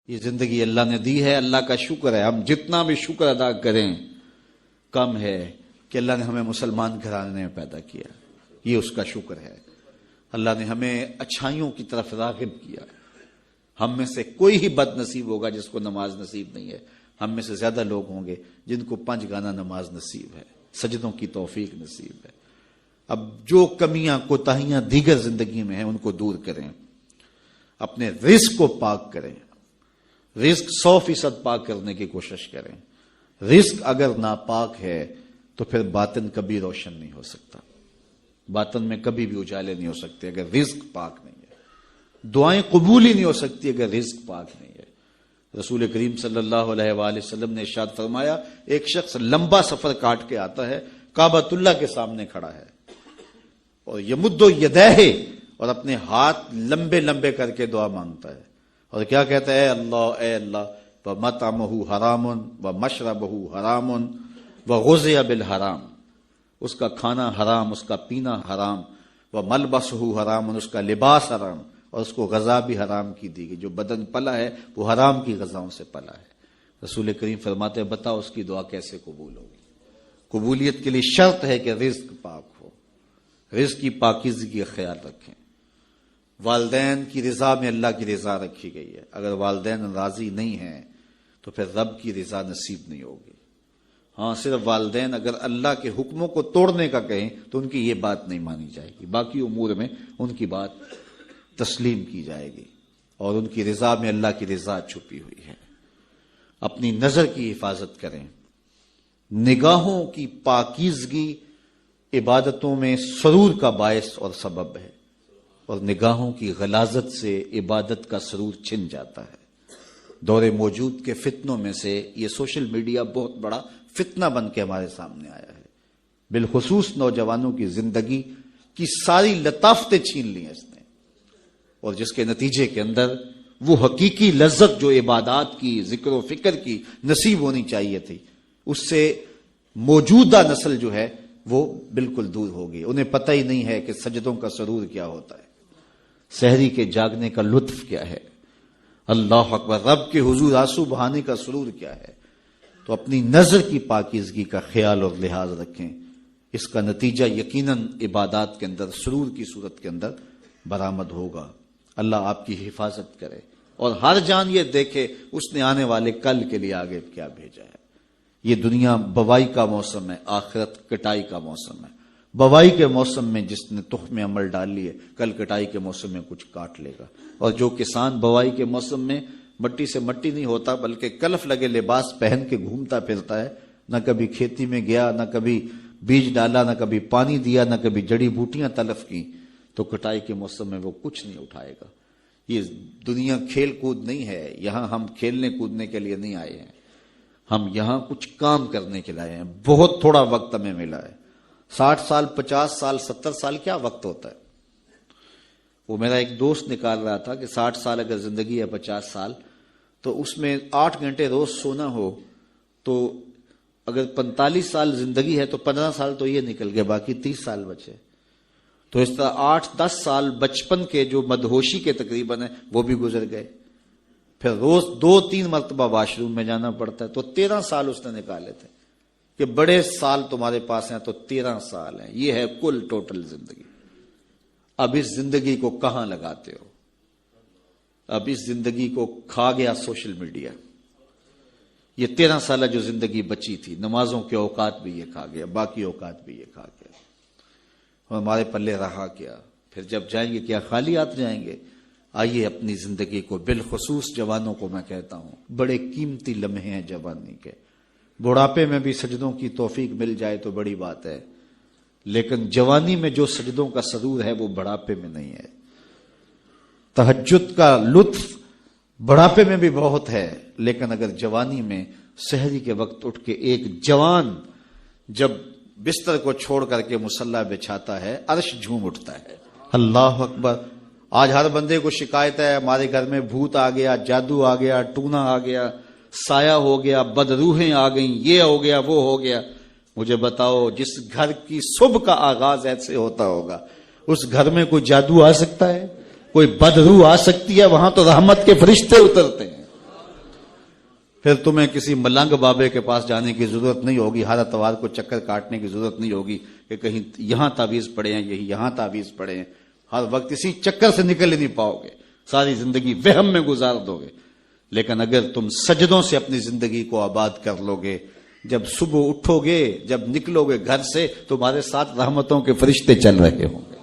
یہ زندگی اللہ نے دی ہے، اللہ کا شکر ہے. ہم جتنا بھی شکر ادا کریں کم ہے کہ اللہ نے ہمیں مسلمان گھرانے میں پیدا کیا. یہ اس کا شکر ہے. اللہ نے ہمیں اچھائیوں کی طرف راغب کیا. ہم میں سے کوئی ہی بد نصیب ہوگا جس کو نماز نصیب نہیں ہے. ہم میں سے زیادہ لوگ ہوں گے جن کو 5 گانا نماز نصیب ہے، سجدوں کی توفیق نصیب ہے. اب جو کمیاں کوتاہیاں دیگر زندگی میں ہیں ان کو دور کریں، اپنے رزق کو پاک کریں، رزق 100% پاک کرنے کی کوشش کریں. رزق اگر ناپاک ہے تو پھر باطن کبھی روشن نہیں ہو سکتا، باطن میں کبھی بھی اجالے نہیں ہو سکتے اگر رزق پاک نہیں ہے. دعائیں قبول ہی نہیں ہو سکتی اگر رزق پاک نہیں ہے. رسول کریم صلی اللہ علیہ وآلہ وسلم نے ارشاد فرمایا، ایک شخص لمبا سفر کاٹ کے آتا ہے، کعبۃ اللہ کے سامنے کھڑا ہے اور یمد یدیہ، اور اپنے ہاتھ لمبے لمبے کر کے دعا مانگتا ہے اور کیا کہتا ہے؟ اے اللہ ومطعمہ حرام ومشربہ حرام وغذی بالحرام. اس کا کھانا حرام، اس کا پینا حرام، وملبسہ حرام، اس کا لباس حرام، اور اس کو غذا بھی حرام کی دی گئی. جو بدن پلا ہے وہ حرام کی غذاؤں سے پلا ہے. رسول کریم فرماتے ہیں بتاؤ اس کی دعا کیسے قبول ہوگی؟ قبولیت کے لیے شرط ہے کہ رزق پاک ہو. رزق کی پاکیزگی کا خیال رکھیں. والدین کی رضا میں اللہ کی رضا رکھی گئی ہے. اگر والدین راضی نہیں ہیں تو پھر رب کی رضا نصیب نہیں ہوگی. ہاں، صرف والدین اگر اللہ کے حکموں کو توڑنے کا کہیں تو ان کی یہ بات نہیں مانی جائے گی، باقی امور میں ان کی بات تسلیم کی جائے گی. اور ان کی رضا میں اللہ کی رضا چھپی ہوئی ہے. اپنی نظر کی حفاظت کریں. نگاہوں کی پاکیزگی عبادتوں میں سرور کا باعث اور سبب ہے، اور نگاہوں کی غلاظت سے عبادت کا سرور چھن جاتا ہے. دور موجود کے فتنوں میں سے یہ سوشل میڈیا بہت بڑا فتنہ بن کے ہمارے سامنے آیا ہے. بالخصوص نوجوانوں کی زندگی کی ساری لطافتیں چھین لی ہیں اس نے، اور جس کے نتیجے کے اندر وہ حقیقی لذت جو عبادات کی، ذکر و فکر کی نصیب ہونی چاہیے تھی، اس سے موجودہ نسل جو ہے وہ بالکل دور ہو گئی. انہیں پتہ ہی نہیں ہے کہ سجدوں کا سرور کیا ہوتا ہے، سحری کے جاگنے کا لطف کیا ہے، اللہ اکبر، رب کے حضور آنسو بہانے کا سرور کیا ہے. تو اپنی نظر کی پاکیزگی کا خیال اور لحاظ رکھیں. اس کا نتیجہ یقیناً عبادات کے اندر سرور کی صورت کے اندر برآمد ہوگا. اللہ آپ کی حفاظت کرے اور ہر جان یہ دیکھے اس نے آنے والے کل کے لیے آگے کیا بھیجا ہے. یہ دنیا بوائی کا موسم ہے، آخرت کٹائی کا موسم ہے. بوائی کے موسم میں جس نے تخم عمل ڈال لی ہے، کل کٹائی کے موسم میں کچھ کاٹ لے گا. اور جو کسان بوائی کے موسم میں مٹی سے مٹی نہیں ہوتا بلکہ کلف لگے لباس پہن کے گھومتا پھرتا ہے، نہ کبھی کھیتی میں گیا، نہ کبھی بیج ڈالا، نہ کبھی پانی دیا، نہ کبھی جڑی بوٹیاں تلف کی، تو کٹائی کے موسم میں وہ کچھ نہیں اٹھائے گا. یہ دنیا کھیل کود نہیں ہے. یہاں ہم کھیلنے کودنے کے لیے نہیں آئے ہیں، ہم یہاں کچھ کام کرنے کے لیے آئے ہیں. بہت تھوڑا وقت ہمیں ملا ہے. 60 سال، 50 سال، 70 سال کیا وقت ہوتا ہے؟ وہ میرا ایک دوست نکال رہا تھا کہ 60 سال اگر زندگی ہے، 50 سال، تو اس میں 8 گھنٹے روز سونا ہو تو اگر 45 سال زندگی ہے تو 15 سال تو یہ نکل گئے، باقی 30 سال بچے. تو اس طرح 8-10 سال بچپن کے جو مدہوشی کے تقریباً ہیں وہ بھی گزر گئے. پھر روز 2-3 مرتبہ واش روم میں جانا پڑتا ہے، تو 13 سال اس نے نکالے تھے. کہ بڑے سال تمہارے پاس ہیں تو 13 سال ہیں. یہ ہے کل ٹوٹل زندگی. اب اس زندگی کو کہاں لگاتے ہو؟ اب اس زندگی کو کھا گیا سوشل میڈیا. یہ 13 سالہ جو زندگی بچی تھی، نمازوں کے اوقات بھی یہ کھا گیا، باقی اوقات بھی یہ کھا گیا. اور ہمارے پلے رہا کیا؟ پھر جب جائیں گے کیا خالی ہاتھ جائیں گے؟ آئیے اپنی زندگی کو، بالخصوص جوانوں کو میں کہتا ہوں، بڑے قیمتی لمحے ہیں جوانی کے. بڑھاپے میں بھی سجدوں کی توفیق مل جائے تو بڑی بات ہے، لیکن جوانی میں جو سجدوں کا سرور ہے وہ بڑھاپے میں نہیں ہے. تہجد کا لطف بڑھاپے میں بھی بہت ہے، لیکن اگر جوانی میں سحری کے وقت اٹھ کے ایک جوان جب بستر کو چھوڑ کر کے مصلی بچھاتا ہے، عرش جھوم اٹھتا ہے. اللہ اکبر. آج ہر بندے کو شکایت ہے ہمارے گھر میں بھوت آ گیا، جادو آ گیا، ٹونا آ گیا، سایہ ہو گیا، بدروحیں آ گئیں، یہ ہو گیا، وہ ہو گیا. مجھے بتاؤ، جس گھر کی صبح کا آغاز ایسے ہوتا ہوگا اس گھر میں کوئی جادو آ سکتا ہے؟ کوئی بدروح آ سکتی ہے؟ وہاں تو رحمت کے فرشتے اترتے ہیں. پھر تمہیں کسی ملنگ بابے کے پاس جانے کی ضرورت نہیں ہوگی، ہر اتوار کو چکر کاٹنے کی ضرورت نہیں ہوگی کہ کہیں یہاں تعویذ پڑے ہیں، یہاں تعویذ پڑے ہیں. ہر وقت اسی چکر سے نکل ہی نہیں پاؤ گے، ساری زندگی وہم میں گزار دو گے. لیکن اگر تم سجدوں سے اپنی زندگی کو آباد کر لو گے، جب صبح اٹھو گے، جب نکلو گے گھر سے، تمہارے ساتھ رحمتوں کے فرشتے چل رہے ہوں گے.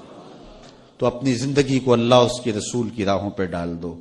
تو اپنی زندگی کو اللہ اس کے رسول کی راہوں پہ ڈال دو.